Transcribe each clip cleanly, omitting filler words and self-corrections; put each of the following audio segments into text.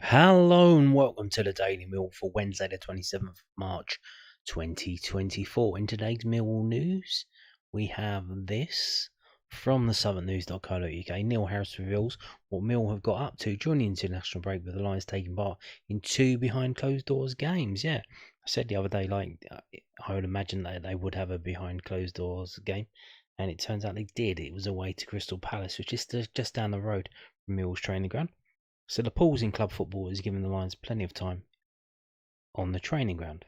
Hello and welcome to the Daily Mill for Wednesday, the 27th of March 2024. In today's Millwall news, we have this from the southernnews.co.uk. Neil Harris reveals what Mill have got up to during the international break, with the Lions taking part in 2 behind closed doors games. Yeah, I said the other day, I would imagine that they would have a behind closed doors game, and it turns out they did. It was away to Crystal Palace, which is just down the road from Mill's training ground. So the pause in club football has given the Lions plenty of time on the training ground.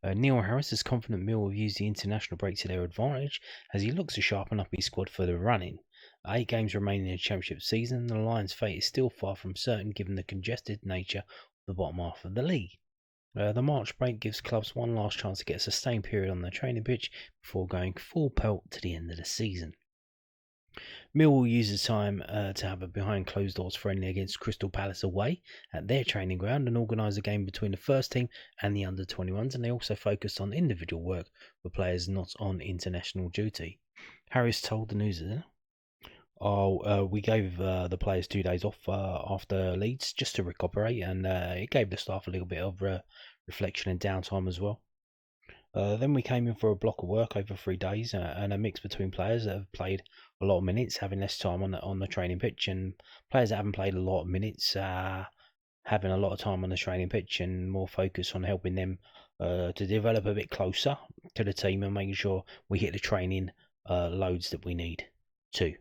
Neil Harris is confident Mill will use the international break to their advantage as he looks to sharpen up his squad for the run-in. 8 games remain in the championship season, and the Lions' fate is still far from certain given the congested nature of the bottom half of the league. The March break gives clubs one last chance to get a sustained period on their training pitch before going full pelt to the end of the season. Mill will use the time to have a behind closed doors friendly against Crystal Palace away at their training ground and organise a game between the first team and the under-21s, and they also focused on individual work for players not on international duty. Harris told the News, we gave the players 2 days off after Leeds just to recuperate, and it gave the staff a little bit of reflection and downtime as well. Then we came in for a block of work over 3 days, and a mix between players that have played a lot of minutes, having less time on the training pitch, and players that haven't played a lot of minutes, having a lot of time on the training pitch, and more focus on helping them to develop a bit closer to the team and making sure we hit the training loads that we need to.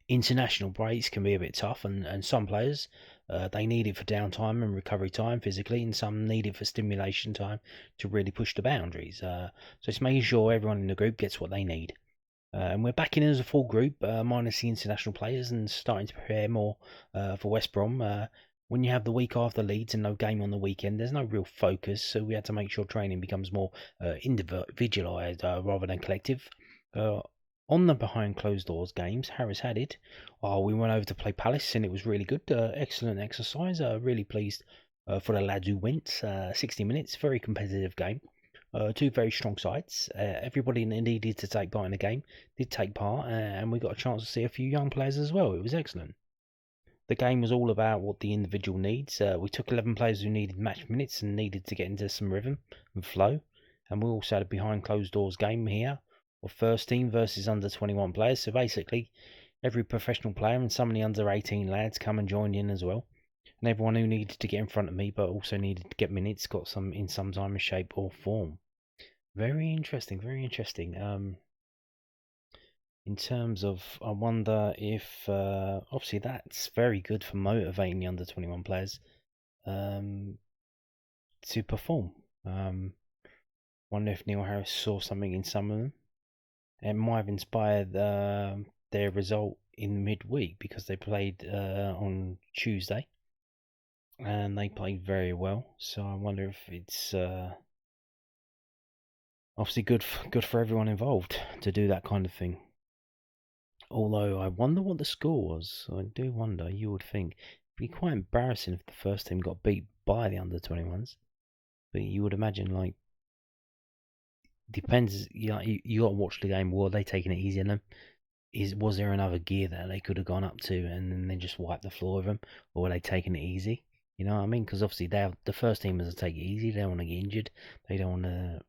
International breaks can be a bit tough, and some players they need it for downtime and recovery time physically, and some need it for stimulation time to really push the boundaries. So it's making sure everyone in the group gets what they need. And we're back in as a full group, minus the international players, and starting to prepare more for West Brom. When you have the week after Leeds and no game on the weekend, there's no real focus, so we had to make sure training becomes more individualised rather than collective. On the behind closed doors games, Harris had it. We went over to play Palace and it was really good. Excellent exercise. Really pleased for the lads who went. 60 minutes, very competitive game. 2 very strong sides. Everybody that needed to take part in the game did take part, and we got a chance to see a few young players as well. It was excellent. The game was all about what the individual needs. We took 11 players who needed match minutes and needed to get into some rhythm and flow, and we also had a behind closed doors game here of first team versus under 21 players. So basically, every professional player and some of the under 18 lads come and joined in as well. And everyone who needed to get in front of me but also needed to get minutes got some in some time, shape, or form. Very interesting, very interesting. In terms of, I wonder if obviously that's very good for motivating the under 21 players to perform. Wonder if Neil Harris saw something in some of them. It might have inspired their result in midweek, because they played on Tuesday and they played very well. So I wonder if it's obviously good for everyone involved to do that kind of thing. Although I wonder what the score was. I do wonder. You would think it'd be quite embarrassing if the first team got beat by the under 21s. But you would imagine, depends. You got to watch the game. Were they taking it easy on them? Was there another gear that they could have gone up to and then they just wiped the floor with them, or were they taking it easy? You know what I mean? Because obviously the first teamers take it easy. They don't want to get injured. They don't want to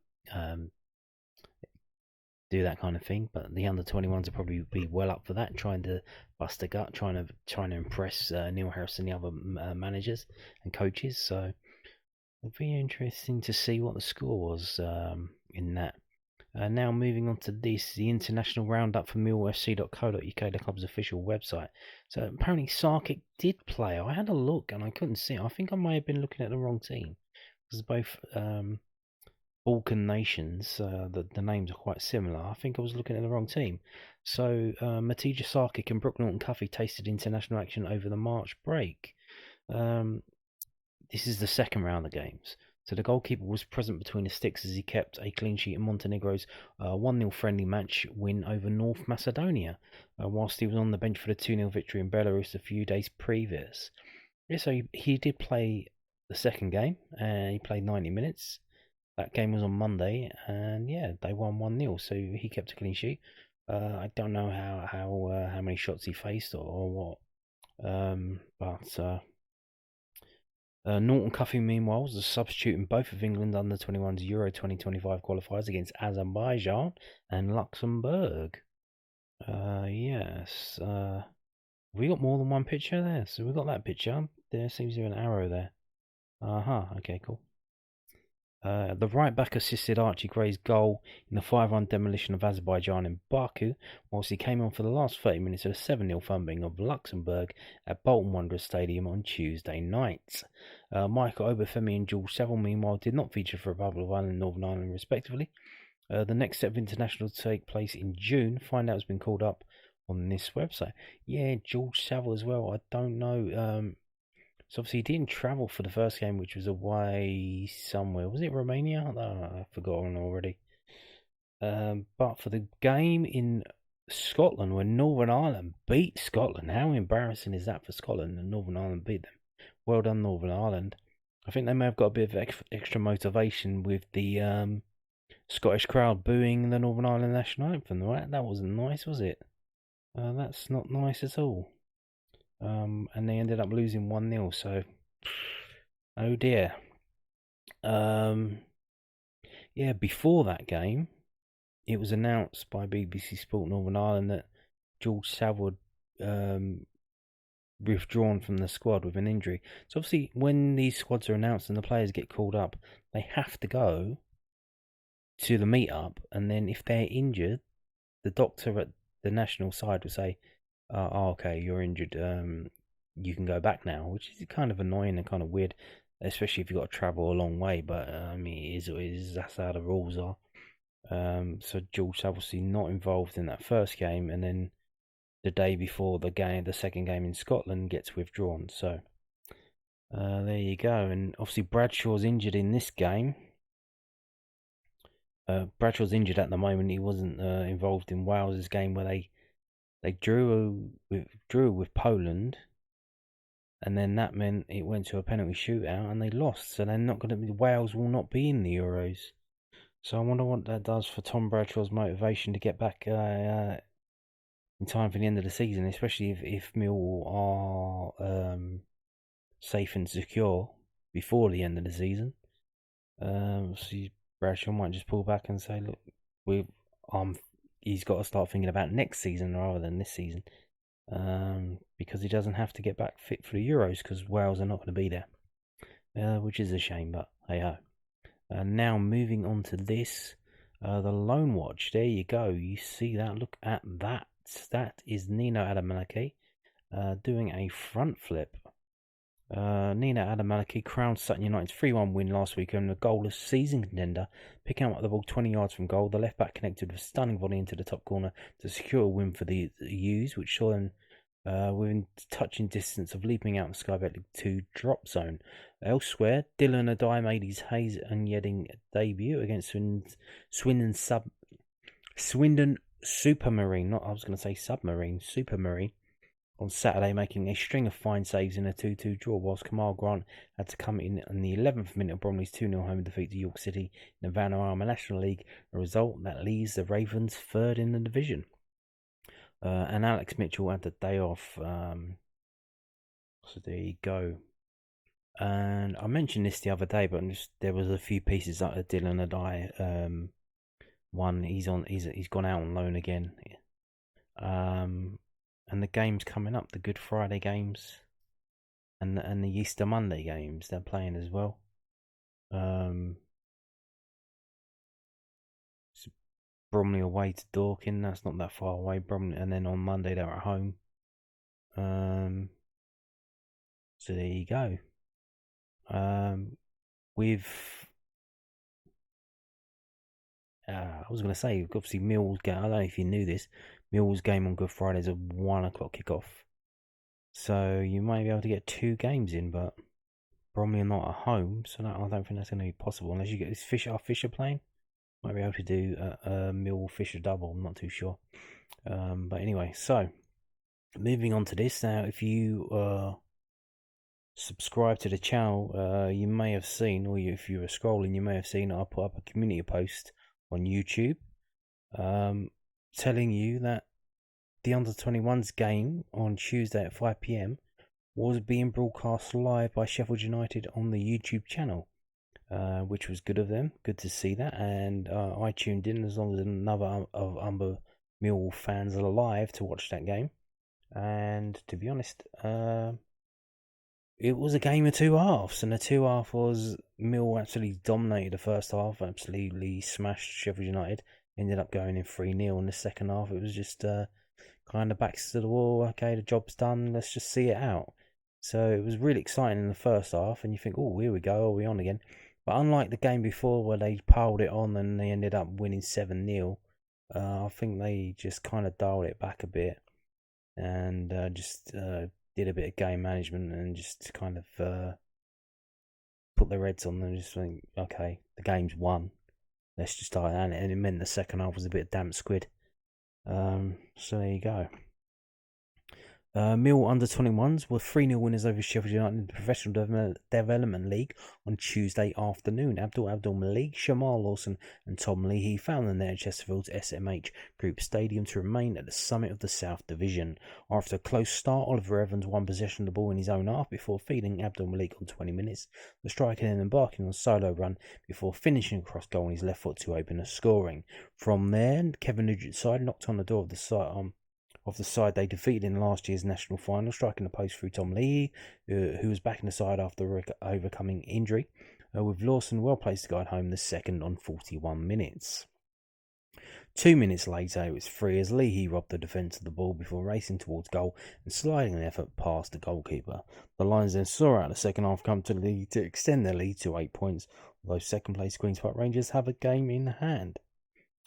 do that kind of thing. But the under 21s will probably be well up for that, trying to bust a gut, trying to impress Neil Harris and the other managers and coaches. So it'll be interesting to see what the score was in that. Now moving on to this, the international roundup for millwallfc.co.uk, the club's official website. So apparently Sarkic did play. I had a look and I couldn't see it. I think I may have been looking at the wrong team, because both Balkan nations, the names are quite similar. I think I was looking at the wrong team. So Matija Sarkic and Brooke Norton-Cuffy tasted international action over the March break. This is the second round of games. So the goalkeeper was present between the sticks as he kept a clean sheet in Montenegro's 1-0 friendly match win over North Macedonia, whilst he was on the bench for the 2-0 victory in Belarus a few days previous. Yeah, so he did play the second game, and he played 90 minutes. That game was on Monday, and yeah, they won 1-0, so he kept a clean sheet. I don't know how many shots he faced or what, but Norton Cuffy, meanwhile, was a substitute in both of England under-21s Euro 2025 qualifiers against Azerbaijan and Luxembourg. Yes. We got more than one picture there. So we got that picture. There seems to be an arrow there. Okay, cool. The right back assisted Archie Gray's goal in the 5-run demolition of Azerbaijan in Baku, whilst he came on for the last 30 minutes of a 7-0 thumping of Luxembourg at Bolton Wanderers Stadium on Tuesday night. Michael Obafemi and George Saville, meanwhile, did not feature for Republic of Ireland and Northern Ireland, respectively. The next set of internationals to take place in June. Find out has been called up on this website. Yeah, George Saville as well. I don't know. So obviously he didn't travel for the first game, which was away somewhere. Was it Romania? I've forgotten already. But for the game in Scotland, when Northern Ireland beat Scotland, how embarrassing is that for Scotland? And Northern Ireland beat them. Well done, Northern Ireland. I think they may have got a bit of extra motivation with the Scottish crowd booing the Northern Ireland national anthem. Right? That wasn't nice, was it? That's not nice at all. And they ended up losing 1-0, so oh dear. Yeah, before that game, it was announced by BBC Sport Northern Ireland that George Saville withdrawn from the squad with an injury. So obviously, when these squads are announced and the players get called up, they have to go to the meet-up, and then if they're injured, the doctor at the national side will say, okay, you're injured, you can go back now, which is kind of annoying and kind of weird, especially if you've got to travel a long way, but I mean, it is what it is, that's how the rules are. So George obviously not involved in that first game, and then the day before the second game in Scotland gets withdrawn, so there you go. And obviously Bradshaw's injured in this game. Bradshaw's injured at the moment. He wasn't involved in Wales' game where they drew with Poland, and then that meant it went to a penalty shootout and they lost. So they're not going to be. Wales will not be in the Euros. So I wonder what that does for Tom Bradshaw's motivation to get back in time for the end of the season, especially if Millwall are safe and secure before the end of the season. So Bradshaw might just pull back and say, "Look, he's got to start thinking about next season rather than this season, because he doesn't have to get back fit for the Euros because Wales are not going to be there, which is a shame, but hey ho." Now moving on to this, the Loanwatch. There you go. You see that? Look at that. That is Nino Adamalaki doing a front flip. Nina Adamalaki crowned Sutton United's 3-1 win last week and a goalless season contender, picking up the ball 20 yards from goal. The left back connected with a stunning volley into the top corner to secure a win for the U's, which saw them within touching distance of leaping out of Sky Bet League 2 drop zone. Elsewhere, Dylan Adai made his Hayes and Yedding debut against Swindon Supermarine. I was going to say Submarine, Supermarine, on Saturday, making a string of fine saves in a 2-2 draw, whilst Kamal Grant had to come in the 11th minute of Bromley's 2-0 home defeat to York City in the Vanarama National League, a result that leaves the Ravens third in the division. And Alex Mitchell had the day off, so there you go. And I mentioned this the other day, but there was a few pieces that Dylan Adai one. He's gone out on loan again. And the games coming up, the Good Friday games and the Easter Monday games, they're playing as well. Bromley away to Dorking, that's not that far away. Bromley, and then on Monday they're at home. So there you go. I was going to say, obviously Millwall's game. I don't know if you knew this. Millwall's game on Good Friday is a 1 o'clock kickoff. So you might be able to get 2 games in, but Bromley are not at home, so I don't think that's going to be possible unless you get this Fisher playing. Might be able to do a Millwall Fisher double. I'm not too sure. But anyway, so moving on to this now. If you subscribe to the channel, you may have seen, or if you were scrolling, you may have seen I put up a community post on YouTube telling you that the under-21s game on Tuesday at 5 p.m. was being broadcast live by Sheffield United on the YouTube channel, which was good of them. Good to see that, and I tuned in as long as another of Millwall fans are alive to watch that game. And to be honest, it was a game of two halves, and the two half was Mill absolutely dominated the first half, absolutely smashed Sheffield United, ended up going in 3-0 in the second half. It was just kind of backs to the wall. Okay, the job's done. Let's just see it out. So it was really exciting in the first half, and you think, oh, here we go, are we on again? But unlike the game before where they piled it on and they ended up winning 7-0, I think they just kind of dialed it back a bit and just did a bit of game management and just kind of put their heads on them and just think, okay, the game's won. Let's just start. And it meant the second half was a bit of damp squid. So there you go. Mill under-21s were 3-0 winners over Sheffield United in the Professional Development League on Tuesday afternoon. Abdul Malik, Shamal Lawson and Tom Leahy found them there at Chesterfield's SMH Group Stadium to remain at the summit of the South Division. After a close start, Oliver Evans won possession of the ball in his own half before feeding Abdul Malik on 20 minutes. The striker then embarking on a solo run before finishing across goal on his left foot to open the scoring. From there, Kevin Nugent's side knocked on the door of the side they defeated in last year's national final, striking the post through Tom Lee, who was back in the side after overcoming injury, with Lawson well placed to guide home the second on 41 minutes. 2 minutes later, it was free as Leahy robbed the defence of the ball before racing towards goal and sliding an effort past the goalkeeper. The Lions then saw out the second half come to lead to extend their lead to 8 points, although second place Queen's Park Rangers have a game in hand.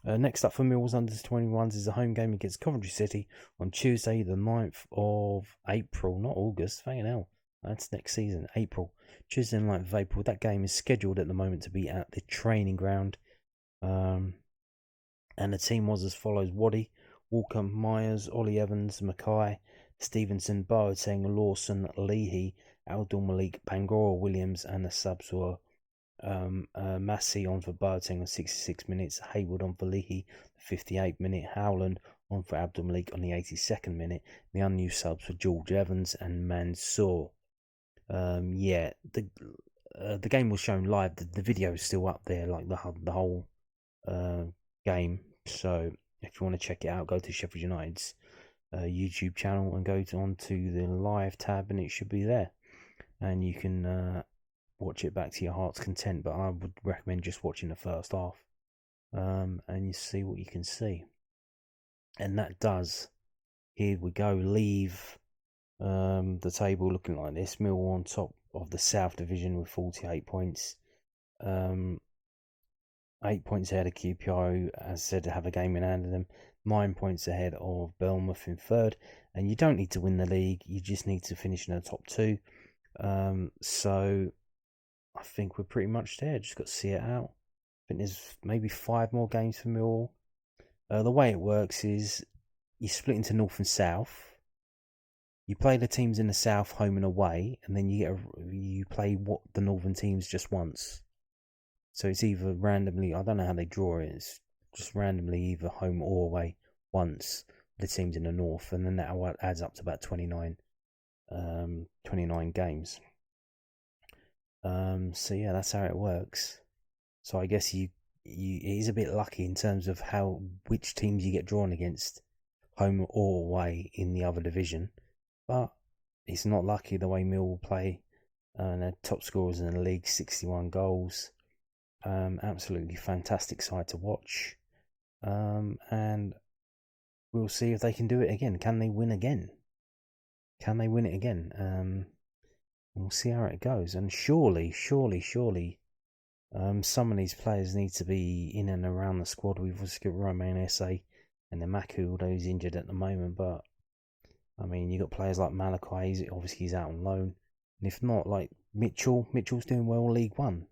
Next up for Millwall's under-21s is a home game against Coventry City on Tuesday, the 9th of April, not August, fucking hell, that's next season, April. Tuesday, the 9th of April. That game is scheduled at the moment to be at the training ground. And the team was as follows: Waddy, Walker, Myers, Ollie Evans, Mackay, Stevenson, Boateng, Lawson, Leahy, Abdul Malik, Bangor, Williams, and the subs were Massey on for Boateng on 66 minutes, Hayward on for Leahy, 58 minute, Howland on for Abdul Malik on the 82nd minute. The unused subs were George Evans and Mansour. The game was shown live. The video is still up there, like the whole game. So if you want to check it out, go to Sheffield United's YouTube channel and go onto the live tab, and it should be there, and you can watch it back to your heart's content. But I would recommend just watching the first half, and you see what you can see. And that does, here we go, leave the table looking like this. Millwall on top of the South Division with 48 points, 8 points ahead of QPR, as I said, to have a game in hand of them. 9 points ahead of Bournemouth in third, and you don't need to win the league, you just need to finish in the top two. So I think we're pretty much there. Just got to see it out. I think there's maybe 5 more games for Millwall. The way it works is you split into North and South. You play the teams in the South home and away, and then you play the Northern teams just once. So it's either randomly, I don't know how they draw it. It's just randomly either home or away once. The teams in the North, and then that adds up to about 29 games. So yeah, that's how it works. So I guess it is a bit lucky in terms of which teams you get drawn against, home or away in the other division. But it's not lucky the way Millwall play. They're top scorers in the league, 61 goals. Absolutely fantastic side to watch. And we'll see if they can do it again. Can they win again? Can they win it again? We'll see how it goes. And surely, some of these players need to be in and around the squad. We've also got Romain Esse and Namaku, although he's injured at the moment. But I mean, you got players like Malachi. Obviously, he's out on loan. And if not, like Mitchell, Mitchell's doing well in League One.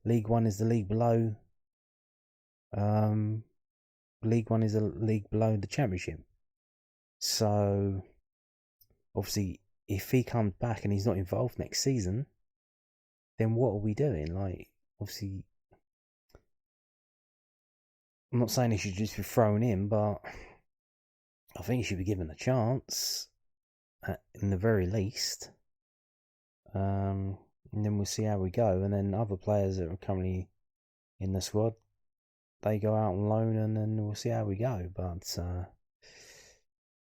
League One is the league below. League One is a league below the Championship. So obviously, if he comes back and he's not involved next season, then what are we doing? Like, obviously, I'm not saying he should just be thrown in, but I think he should be given a chance, in the very least. And then we'll see how we go. And then other players that are currently in the squad, they go out on loan, and then we'll see how we go. But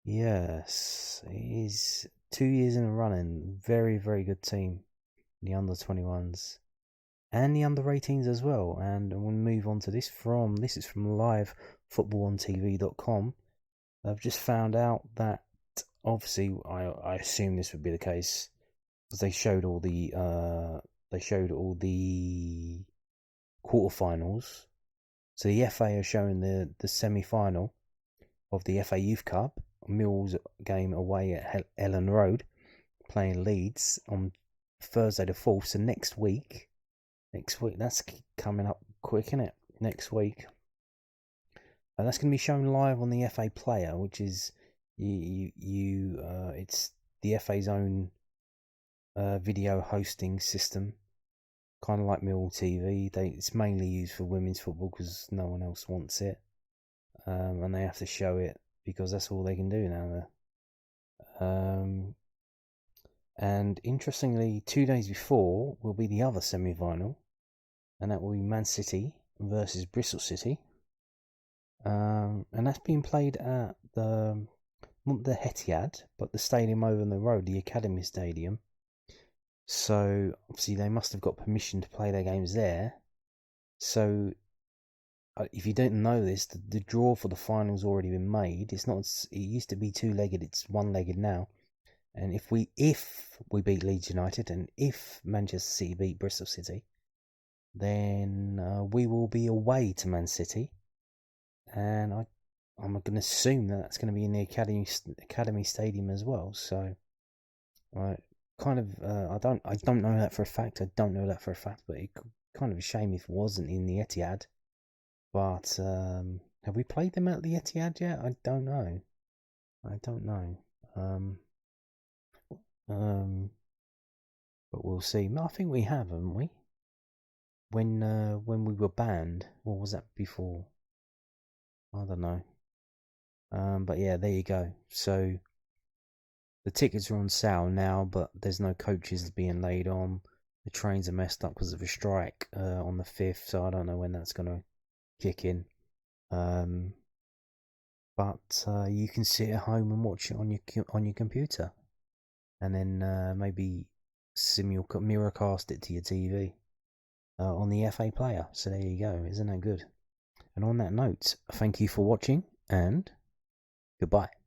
yes, it is 2 years in a running. Very, very good team, the under 21s and the under 18s as well. And we'll move on to this is from livefootballontv.com. I've just found out that obviously I assume this would be the case, because they showed all the quarterfinals. So the FA are showing the semi-final of the FA Youth Cup, Millwall's game away at Ellen Road, playing Leeds on Thursday the 4th. So next week, that's coming up quick, isn't it? Next week. And that's going to be shown live on the FA Player, which is it's the FA's own video hosting system, kind of like Millwall TV. It's mainly used for women's football because no one else wants it, and they have to show it because that's all they can do now. And interestingly, 2 days before will be the other semi-final, and that will be Man City versus Bristol City. And that's being played at not the Etihad, but the stadium over on the road, the Academy Stadium. So obviously they must have got permission to play their games there. So if you don't know this, the draw for the final's already been made. It used to be 2-legged, it's 1-legged now. And if we beat Leeds United, and if Manchester City beat Bristol City, then we will be away to Man City. And I'm going to assume that that's going to be in the Academy Stadium as well. So I don't know that for a fact. But it's kind of a shame if it wasn't in the Etihad. But have we played them at the Etihad yet? I don't know. But we'll see. I think we have, haven't we? When we were banned, what was that before? I don't know. But yeah, there you go. So the tickets are on sale now, but there's no coaches being laid on. The trains are messed up because of a strike on the 5th, so I don't know when that's going to kick in. But you can sit at home and watch it on your computer, and then maybe mirrorcast it to your TV on the FA Player. So there you go. Isn't that good? And on that note, thank you for watching, and goodbye.